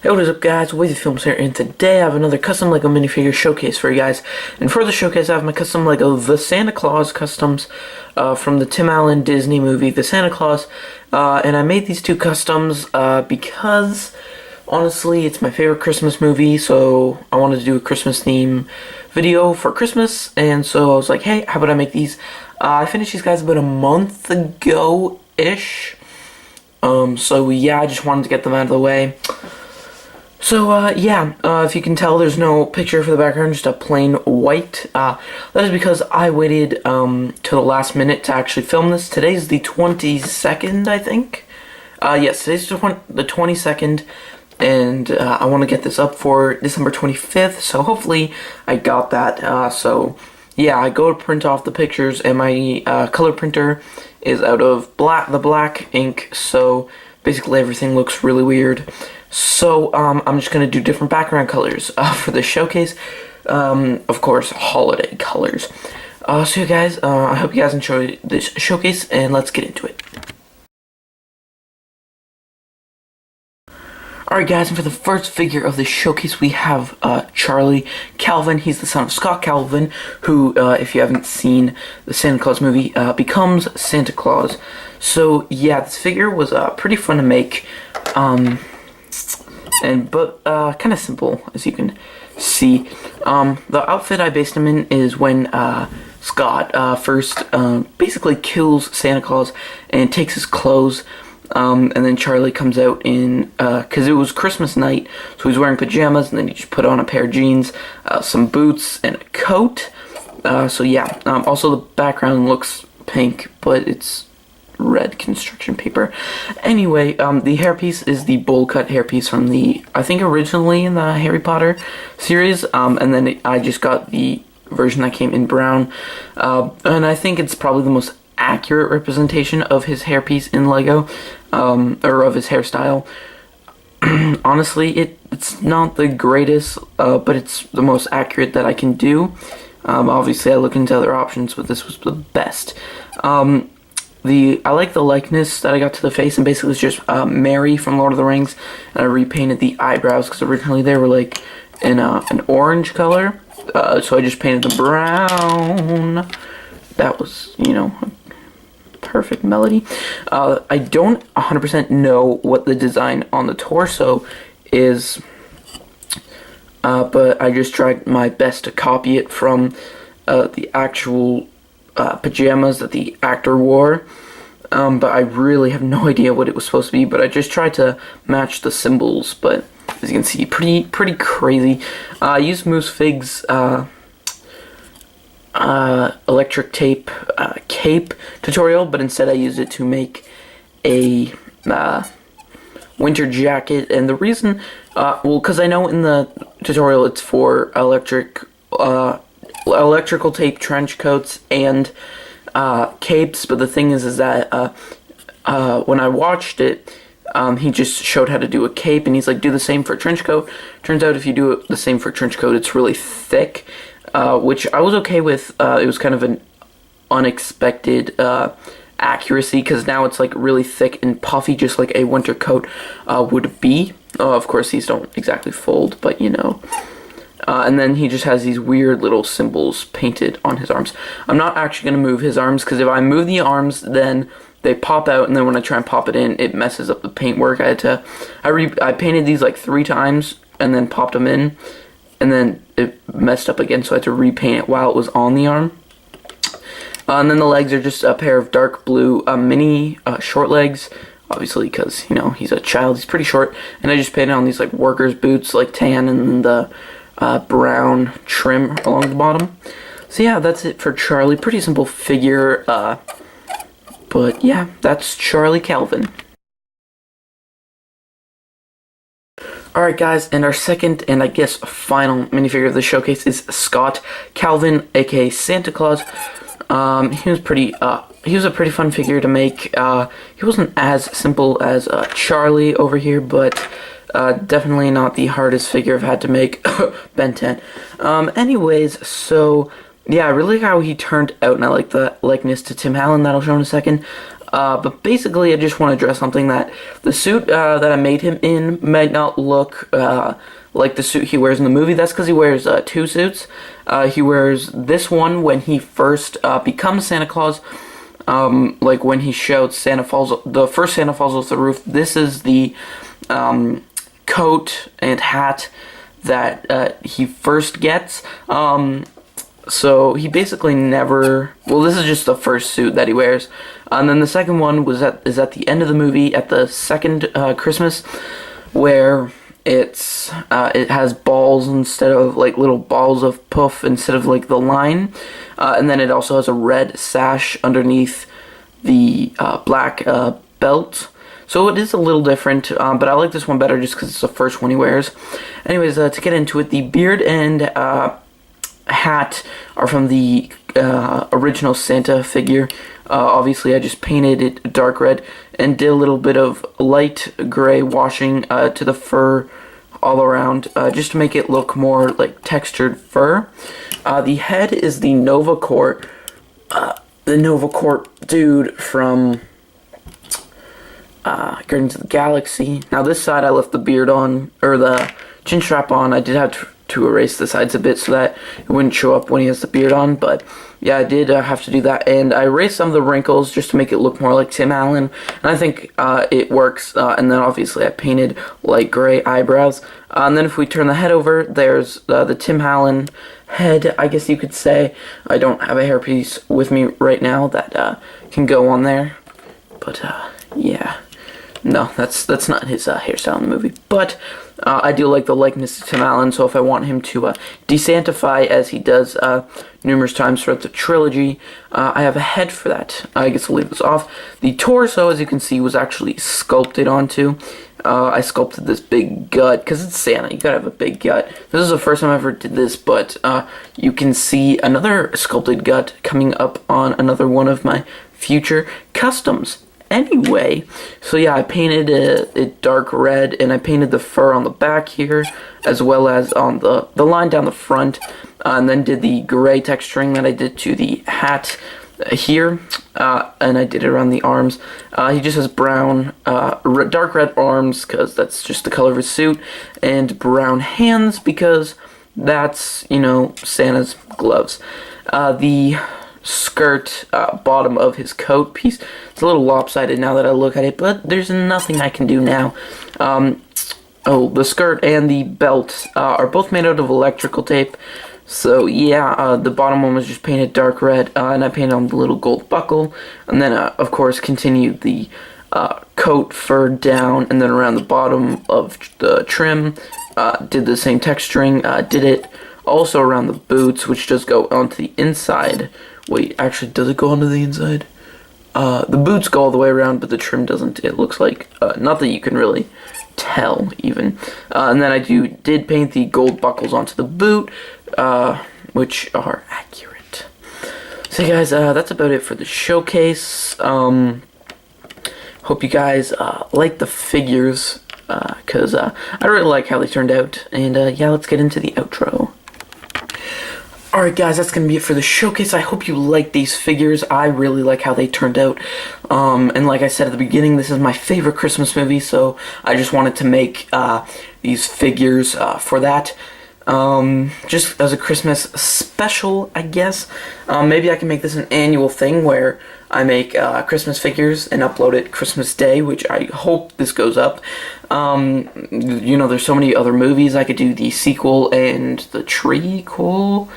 Hey, what is up, guys? Wavy Films here, and today I have another custom LEGO minifigure showcase for you guys. And for the showcase, I have my custom LEGO The Santa Claus customs from the Tim Allen Disney movie, The Santa Claus. And I made these two customs because, honestly, it's my favorite Christmas movie, so I wanted to do a Christmas theme video for Christmas. And so I was like, hey, how about I make these? I finished these guys about a month ago-ish. So yeah, I just wanted to get them out of the way. So, if you can tell, there's no picture for the background, just a plain white. That is because I waited, to the last minute to actually film this. Today's the 22nd, I think. Yes, today's the 22nd, and, I want to get this up for December 25th, so hopefully I got that. So, yeah, I go to print off the pictures, and my, color printer is out of the black ink, so basically everything looks really weird. So, I'm just going to do different background colors for this showcase. Of course, holiday colors. So, you guys, I hope you guys enjoy this showcase, and let's get into it. Alright, guys, and for the first figure of the showcase, we have Charlie Calvin. He's the son of Scott Calvin, who, if you haven't seen the Santa Claus movie, becomes Santa Claus. So, yeah, this figure was pretty fun to make. But kind of simple, as you can see. The outfit I based him in is when Scott first basically kills Santa Claus and takes his clothes, and then Charlie comes out in, because it was Christmas night, so he's wearing pajamas, and then he just put on a pair of jeans, some boots, and a coat. So yeah, also the background looks pink, but it's red construction paper. Anyway, the hairpiece is the bowl cut hairpiece from I think originally in the Harry Potter series, and then I just got the version that came in brown, and I think it's probably the most accurate representation of his hairpiece in LEGO, or of his hairstyle. Honestly, it's not the greatest, but it's the most accurate that I can do. Obviously I look into other options, but this was the best. I like the likeness that I got to the face, and basically it's just Mary from Lord of the Rings, and I repainted the eyebrows, because originally they were like in an orange color, so I just painted the brown. That was, a perfect melody. I don't 100% know what the design on the torso is, but I just tried my best to copy it from the actual pajamas that the actor wore, but I really have no idea what it was supposed to be, but I just tried to match the symbols. But as you can see, pretty crazy. I used Moose Fig's electric tape cape tutorial, but instead I used it to make a winter jacket. And the reason, because I know in the tutorial it's for electrical tape trench coats and capes, but the thing is that when I watched it, he just showed how to do a cape, and he's like, do the same for a trench coat. Turns out if you do the same for a trench coat, it's really thick, which I was okay with. It was kind of an unexpected accuracy, because now it's like really thick and puffy, just like a winter coat would be. Of course, these don't exactly fold, but and then he just has these weird little symbols painted on his arms. I'm not actually going to move his arms, because if I move the arms, then they pop out, and then when I try and pop it in, it messes up the paintwork. I painted these like 3 times, and then popped them in, and then it messed up again, so I had to repaint it while it was on the arm. And then the legs are just a pair of dark blue mini short legs, obviously, because, he's a child, he's pretty short, and I just painted on these like workers' boots, like tan, and the brown trim along the bottom. So yeah, that's it for Charlie. Pretty simple figure, but yeah, that's Charlie Calvin. Alright, guys, and our second and I guess final minifigure of the showcase is Scott Calvin, aka Santa Claus. He was a pretty fun figure to make. He wasn't as simple as Charlie over here, but definitely not the hardest figure I've had to make. Ben 10. Anyways, so yeah, I really like how he turned out, and I like the likeness to Tim Allen. That'll show in a second. But basically, I just want to address something that the suit that I made him in might not look like the suit he wears in the movie. That's because he wears two suits. He wears this one when he first becomes Santa Claus, like when he shouts the first Santa falls off the roof. This is the coat and hat that he first gets. So he basically never. Well, this is just the first suit that he wears, and then the second one is at the end of the movie, at the second Christmas, where it has balls instead of like little balls of puff instead of like the line, and then it also has a red sash underneath the black belt. So it is a little different, but I like this one better just because it's the first one he wears. Anyways, to get into it, the beard and hat are from the original Santa figure. Obviously, I just painted it dark red and did a little bit of light gray washing to the fur all around, just to make it look more like textured fur. The head is the Nova Corps dude from Guardians of the Galaxy. Now this side I left the beard on, or the chin strap on. I did have to erase the sides a bit so that it wouldn't show up when he has the beard on, but yeah, I did have to do that, and I erased some of the wrinkles just to make it look more like Tim Allen, and I think it works. And then obviously I painted light gray eyebrows, and then if we turn the head over, there's the Tim Allen head, I guess you could say. I don't have a hairpiece with me right now that can go on there, but yeah. No, that's not his hairstyle in the movie, but I do like the likeness to Tim Allen, so if I want him to desantify, as he does numerous times throughout the trilogy, I have a head for that. I guess I'll leave this off. The torso, as you can see, was actually sculpted onto. I sculpted this big gut, because it's Santa, you gotta have a big gut. This is the first time I ever did this, but you can see another sculpted gut coming up on another one of my future customs. Anyway, so yeah, I painted it dark red, and I painted the fur on the back here, as well as on the line down the front, and then did the gray texturing that I did to the hat here, and I did it around the arms. He just has brown, dark red arms, because that's just the color of his suit, and brown hands, because that's, you know, Santa's gloves. The skirt bottom of his coat piece, it's a little lopsided now that I look at it, but there's nothing I can do now. The skirt and the belt are both made out of electrical tape, so yeah, the bottom one was just painted dark red, and I painted on the little gold buckle, and then of course continued the coat fur down, and then around the bottom of the trim, did the same texturing, did it also around the boots, which does go onto the inside. Wait, actually, does it go onto the inside? The boots go all the way around, but the trim doesn't. It looks like, not that you can really tell, even. And then I did paint the gold buckles onto the boot, which are accurate. So guys, that's about it for the showcase. Hope you guys like the figures, because I really like how they turned out. And yeah, let's get into the outro. Alright guys, that's going to be it for the showcase. I hope you like these figures. I really like how they turned out. And like I said at the beginning, this is my favorite Christmas movie, so I just wanted to make these figures for that. Just as a Christmas special, I guess. Maybe I can make this an annual thing where I make Christmas figures and upload it Christmas Day, which I hope this goes up. You know, there's so many other movies. I could do the sequel and the trequel.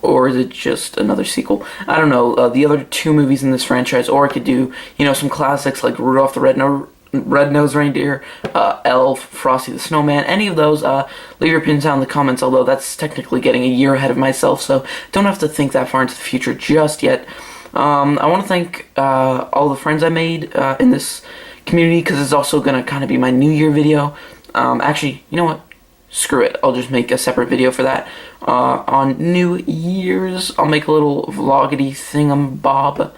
Or is it just another sequel? I don't know, the other two movies in this franchise, or I could do, you know, some classics like Rudolph the Red-Nosed Reindeer, Elf, Frosty the Snowman, any of those. Leave your opinions down in the comments, although that's technically getting a year ahead of myself, so don't have to think that far into the future just yet. I want to thank all the friends I made in this community, because it's also going to kind of be my New Year video. Actually, you know what? Screw it, I'll just make a separate video for that. On New Year's, I'll make a little vloggity thingamabob.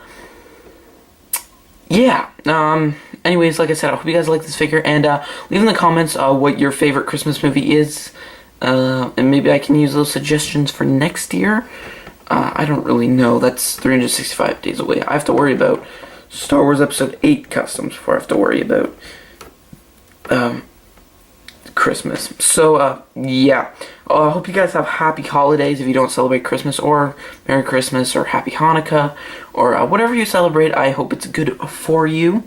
Yeah, anyways, like I said, I hope you guys like this figure, and leave in the comments what your favorite Christmas movie is, and maybe I can use those suggestions for next year. I don't really know, that's 365 days away. I have to worry about Star Wars Episode 8 customs before I have to worry about Christmas. So, yeah. I hope you guys have happy holidays if you don't celebrate Christmas, or Merry Christmas, or Happy Hanukkah, or whatever you celebrate. I hope it's good for you.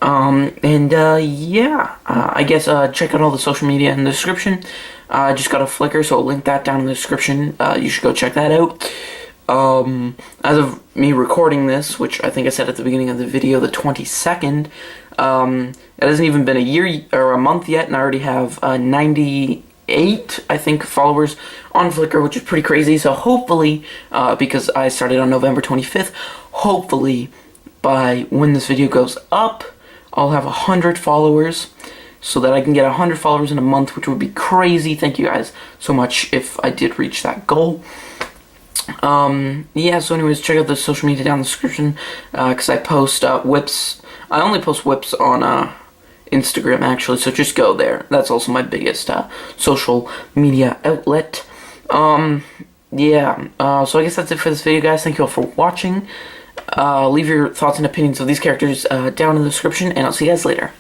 Yeah. I guess, check out all the social media in the description. I just got a Flickr, so I'll link that down in the description. You should go check that out. As of me recording this, which I think I said at the beginning of the video, the 22nd, it hasn't even been a year or a month yet, and I already have 98, I think, followers on Flickr, which is pretty crazy. So hopefully, because I started on November 25th, hopefully by when this video goes up, I'll have 100 followers, so that I can get 100 followers in a month, which would be crazy. Thank you guys so much if I did reach that goal. Yeah, so anyways, check out the social media down in the description, because I post whips. I only post whips on Instagram, actually, so just go there. That's also my biggest social media outlet. Yeah, so I guess that's it for this video, guys. Thank you all for watching. Leave your thoughts and opinions of these characters down in the description, and I'll see you guys later.